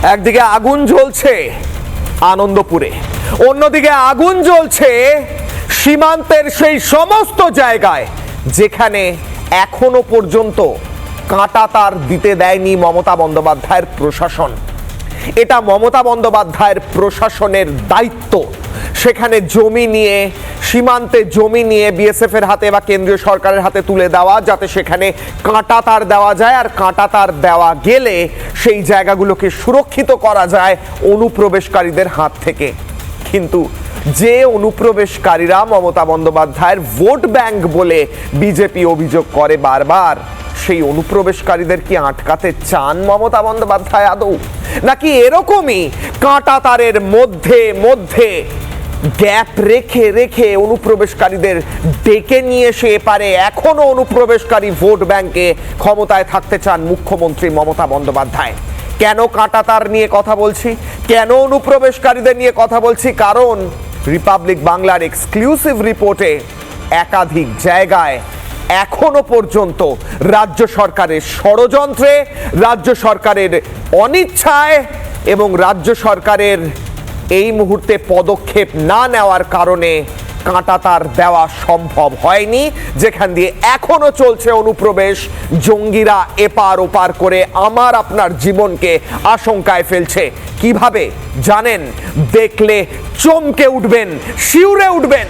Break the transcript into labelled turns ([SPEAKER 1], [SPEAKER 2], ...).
[SPEAKER 1] একদিকে আগুন জ্বলছে আনন্দপুরে, অন্যদিকে আগুন জ্বলছে সীমান্তের সেই সমস্ত জায়গায় যেখানে এখনো পর্যন্ত কাঁটা তার দিতে দেয়নি মমতা বন্দ্যোপাধ্যায়ের প্রশাসন। এটা মমতা বন্দ্যোপাধ্যায়ের প্রশাসনের দায়িত্ব। সেখানে জমি নিয়ে, সীমান্তে জমি নিয়ে বিএসএফ এর হাতে বা কেন্দ্রীয় সরকারের হাতে তুলে দেওয়া, যাতে সেখানে কাঁটা তার দেওয়া যায়, আর কাঁটা তার দেওয়া গেলে সেই জায়গাগুলোকে সুরক্ষিত করা যায় অনুপ্রবেশকারীদের হাত থেকে। কিন্তু যে অনুপ্রবেশকারীরা মমতা বন্দ্যোপাধ্যায়ের ভোট ব্যাংক বলে বিজেপি অভিযোগ করে বারবার, সেই অনুপ্রবেশকারীদের কি আটকাতে চান মমতা বন্দ্যোপাধ্যায় আদৌ, নাকি এরকমই কাঁটা তারের মধ্যে মধ্যে গ্যাপ রেখে রেখে অনুপ্রবেশকারীদের ডেকে নিয়ে এসে এপারে এখনো অনুপ্রবেশকারী ভোট ব্যাংকে ক্ষমতায় থাকতে চান মুখ্যমন্ত্রী মমতা বন্দ্যোপাধ্যায়? কেন কাঁটা তার নিয়ে কথা বলছি, কেন অনুপ্রবেশকারীদের নিয়ে কথা বলছি? কারণ রিপাবলিক বাংলার এক্সক্লুসিভ রিপোর্টে একাধিক জায়গায় এখনো পর্যন্ত রাজ্য সরকারের ষড়যন্ত্রে, রাজ্য সরকারের অনিচ্ছায় এবং রাজ্য সরকারের এই মুহূর্তে পদক্ষেপ না নেওয়ার কারণে কাঁটা তার দেওয়া সম্ভব হয়নি, যেখান দিয়ে এখনো চলছে অনুপ্রবেশ। জঙ্গিরা এপার ওপার করে আমার আপনার জীবনকে আশঙ্কায় ফেলছে। কিভাবে জানেন? দেখলে চমকে উঠবেন, শিউরে উঠবেন।